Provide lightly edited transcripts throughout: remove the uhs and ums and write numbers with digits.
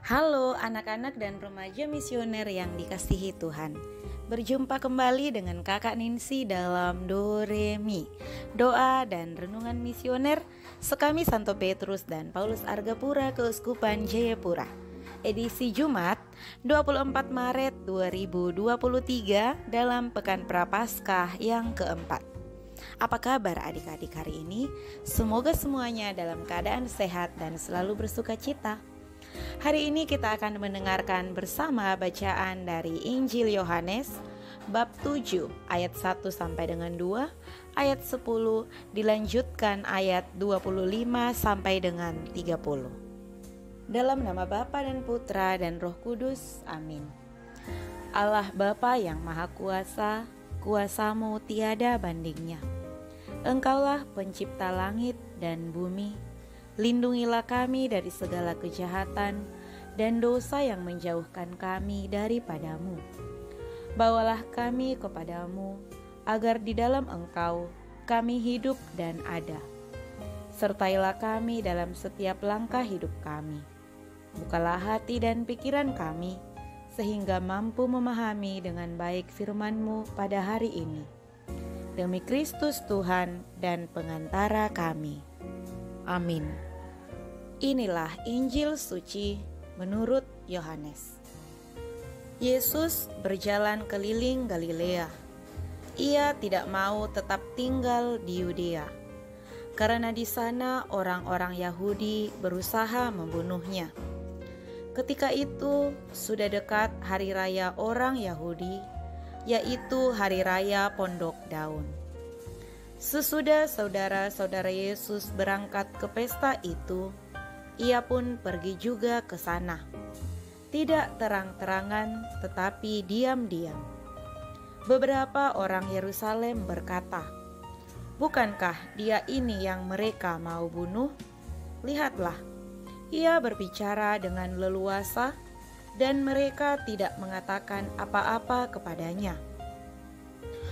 Halo anak-anak dan remaja misioner yang dikasihi Tuhan. Berjumpa kembali dengan Kakak Ninsi dalam Do Re Mi, doa dan renungan misioner Sekami Santo Petrus dan Paulus Argapura Keuskupan Jayapura. Edisi Jumat 24 Maret 2023 dalam Pekan Prapaskah yang keempat. Apa kabar adik-adik hari ini? Semoga semuanya dalam keadaan sehat dan selalu bersuka cita. Hari ini kita akan mendengarkan bersama bacaan dari Injil Yohanes bab 7 ayat 1 sampai dengan 2, ayat 10 dilanjutkan ayat 25 sampai dengan 30. Dalam nama Bapa dan Putra dan Roh Kudus, amin. Allah Bapa yang Maha Kuasa, kuasa-Mu tiada bandingnya. Engkaulah pencipta langit dan bumi. Lindungilah kami dari segala kejahatan dan dosa yang menjauhkan kami daripada-Mu. Bawalah kami kepadamu, agar di dalam Engkau kami hidup dan ada. Sertailah kami dalam setiap langkah hidup kami. Bukalah hati dan pikiran kami, sehingga mampu memahami dengan baik firman-Mu pada hari ini. Demi Kristus Tuhan dan pengantara kami. Amin. Inilah Injil suci menurut Yohanes. Yesus berjalan keliling Galilea. Ia tidak mau tetap tinggal di Yudea, karena di sana orang-orang Yahudi berusaha membunuhnya. Ketika itu sudah dekat hari raya orang Yahudi, yaitu hari raya Pondok Daun. Sesudah saudara-saudara Yesus berangkat ke pesta itu, ia pun pergi juga ke sana. Tidak terang-terangan, tetapi diam-diam. Beberapa orang Yerusalem berkata, "Bukankah dia ini yang mereka mau bunuh? Lihatlah, ia berbicara dengan leluasa, dan mereka tidak mengatakan apa-apa kepadanya.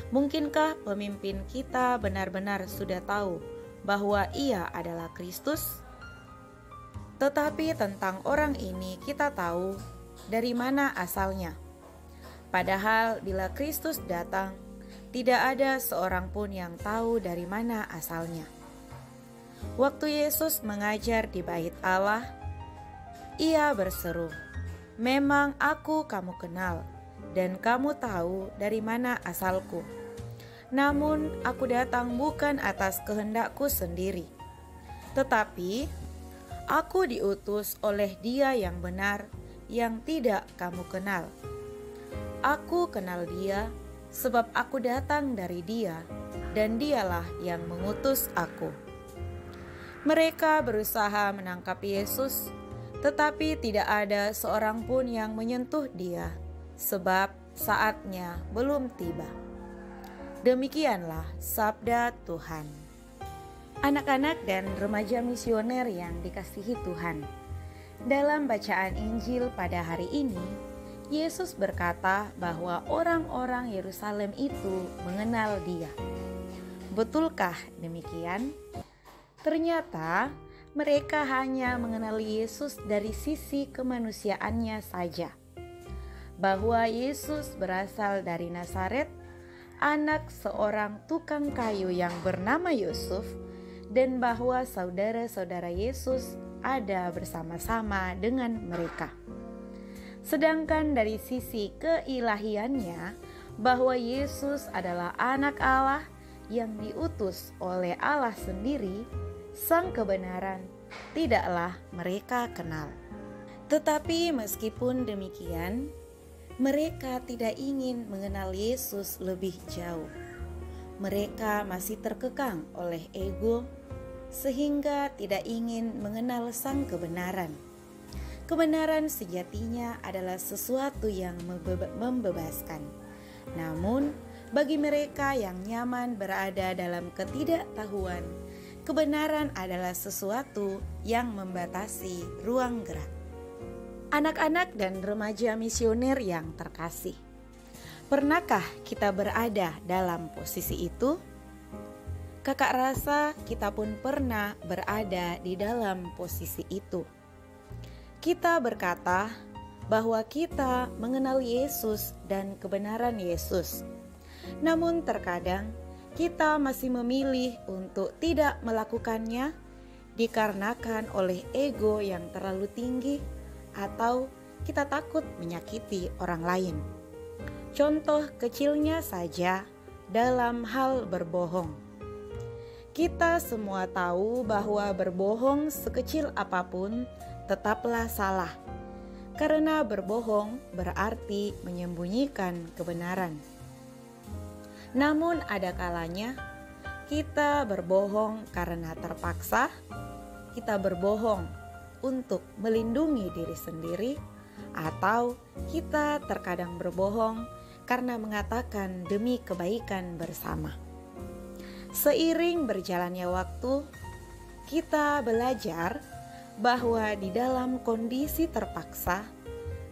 Mungkinkah pemimpin kita benar-benar sudah tahu bahwa ia adalah Kristus? Tetapi tentang orang ini kita tahu dari mana asalnya. Padahal bila Kristus datang, tidak ada seorang pun yang tahu dari mana asalnya." Waktu Yesus mengajar di Bait Allah, ia berseru, "Memang aku kamu kenal, dan kamu tahu dari mana asalku. Namun aku datang bukan atas kehendakku sendiri, tetapi aku diutus oleh Dia yang benar, yang tidak kamu kenal. Aku kenal Dia, sebab aku datang dari Dia, dan Dialah yang mengutus aku." Mereka berusaha menangkap Yesus, tetapi tidak ada seorang pun yang menyentuh Dia, sebab saatnya belum tiba. Demikianlah sabda Tuhan. Anak-anak dan remaja misioner yang dikasihi Tuhan, dalam bacaan Injil pada hari ini, Yesus berkata bahwa orang-orang Yerusalem itu mengenal Dia. Betulkah demikian? Ternyata mereka hanya mengenali Yesus dari sisi kemanusiaannya saja. Bahwa Yesus berasal dari Nazaret, anak seorang tukang kayu yang bernama Yusuf, dan bahwa saudara-saudara Yesus ada bersama-sama dengan mereka. Sedangkan dari sisi keilahiannya, bahwa Yesus adalah anak Allah yang diutus oleh Allah sendiri, Sang kebenaran tidaklah mereka kenal. Tetapi meskipun demikian, mereka tidak ingin mengenal Yesus lebih jauh. Mereka masih terkekang oleh ego, sehingga tidak ingin mengenal Sang kebenaran. Kebenaran sejatinya adalah sesuatu yang membebaskan. Namun, bagi mereka yang nyaman berada dalam ketidaktahuan, kebenaran adalah sesuatu yang membatasi ruang gerak. Anak-anak dan remaja misioner yang terkasih, pernahkah kita berada dalam posisi itu? Kakak rasa kita pun pernah berada di dalam posisi itu. Kita berkata bahwa kita mengenal Yesus dan kebenaran Yesus. Namun terkadang kita masih memilih untuk tidak melakukannya dikarenakan oleh ego yang terlalu tinggi atau kita takut menyakiti orang lain. Contoh kecilnya saja dalam hal berbohong. Kita semua tahu bahwa berbohong sekecil apapun tetaplah salah, karena berbohong berarti menyembunyikan kebenaran. Namun ada kalanya kita berbohong karena terpaksa, kita berbohong untuk melindungi diri sendiri, atau kita terkadang berbohong karena mengatakan demi kebaikan bersama. Seiring berjalannya waktu, kita belajar bahwa di dalam kondisi terpaksa,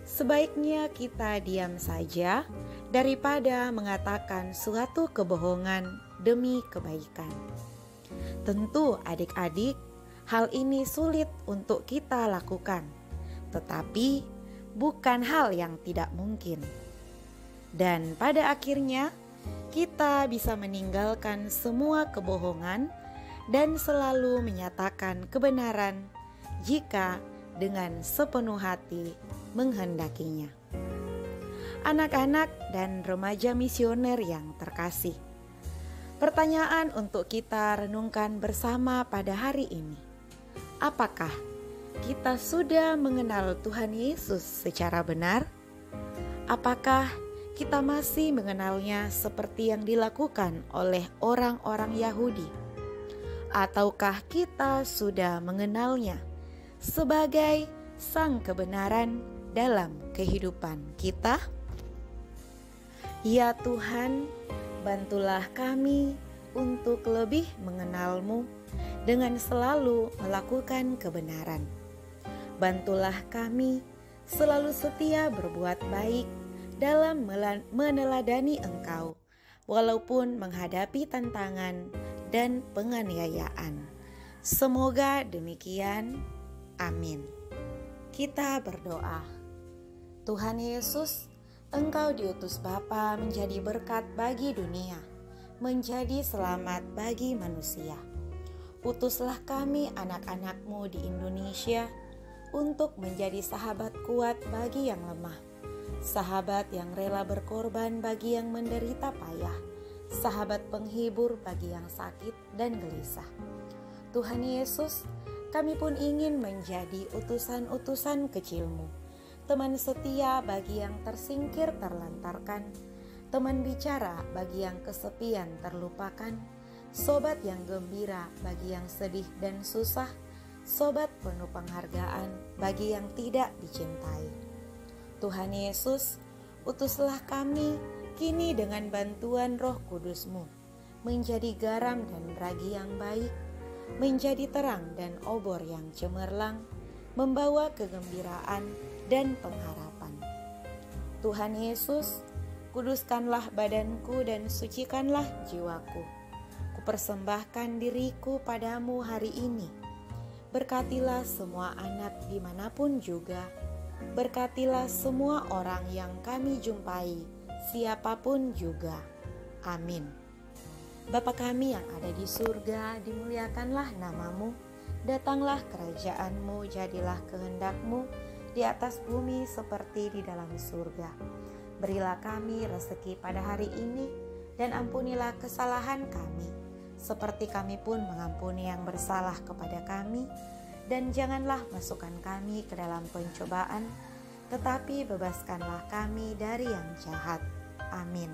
sebaiknya kita diam saja daripada mengatakan suatu kebohongan demi kebaikan. Tentu adik-adik, hal ini sulit untuk kita lakukan, tetapi bukan hal yang tidak mungkin. Dan pada akhirnya, kita bisa meninggalkan semua kebohongan dan selalu menyatakan kebenaran jika dengan sepenuh hati menghendakinya. Anak-anak dan remaja misioner yang terkasih, pertanyaan untuk kita renungkan bersama pada hari ini. Apakah kita sudah mengenal Tuhan Yesus secara benar? Apakah kita masih mengenalnya seperti yang dilakukan oleh orang-orang Yahudi? Ataukah kita sudah mengenalnya sebagai sang kebenaran dalam kehidupan kita? Ya Tuhan, bantulah kami untuk lebih mengenal-Mu dengan selalu melakukan kebenaran. Bantulah kami selalu setia berbuat baik dalam meneladani Engkau, walaupun menghadapi tantangan dan penganiayaan. Semoga demikian. Amin. Kita berdoa. Tuhan Yesus, Engkau diutus Bapa menjadi berkat bagi dunia, menjadi selamat bagi manusia. Utuslah kami anak-anak-Mu di Indonesia untuk menjadi sahabat kuat bagi yang lemah, sahabat yang rela berkorban bagi yang menderita payah, sahabat penghibur bagi yang sakit dan gelisah. Tuhan Yesus, kami pun ingin menjadi utusan-utusan kecil-Mu, teman setia bagi yang tersingkir terlantarkan, teman bicara bagi yang kesepian terlupakan, sobat yang gembira bagi yang sedih dan susah, sobat penuh penghargaan bagi yang tidak dicintai. Tuhan Yesus, utuslah kami kini dengan bantuan Roh Kudus-Mu, menjadi garam dan ragi yang baik, menjadi terang dan obor yang cemerlang, membawa kegembiraan dan pengharapan. Tuhan Yesus, kuduskanlah badanku dan sucikanlah jiwaku. Kupersembahkan diriku padamu hari ini. Berkatilah semua anak dimanapun juga. Berkatilah semua orang yang kami jumpai, siapapun juga. Amin. Bapa kami yang ada di surga, dimuliakanlah nama-Mu. Datanglah kerajaan-Mu, jadilah kehendak-Mu di atas bumi seperti di dalam surga. Berilah kami rezeki pada hari ini, dan ampunilah kesalahan kami, seperti kami pun mengampuni yang bersalah kepada kami. Dan janganlah masukkan kami ke dalam pencobaan, tetapi bebaskanlah kami dari yang jahat. Amin.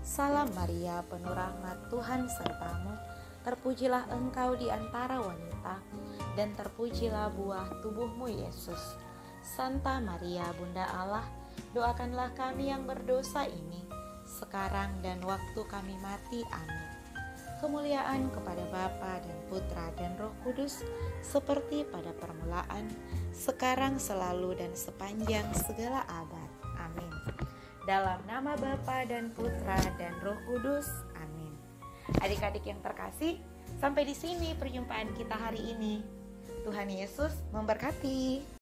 Salam Maria, penuh rahmat, Tuhan sertamu. Terpujilah engkau di antara wanita, dan terpujilah buah tubuhmu Yesus. Santa Maria, Bunda Allah, doakanlah kami yang berdosa ini, sekarang dan waktu kami mati. Amin. Kemuliaan kepada Bapa dan Putra dan Roh Kudus, seperti pada permulaan, sekarang, selalu, dan sepanjang segala abad. Amin. Dalam nama Bapa dan Putra dan Roh Kudus. Amin. Adik-adik yang terkasih, sampai di sini perjumpaan kita hari ini. Tuhan Yesus memberkati.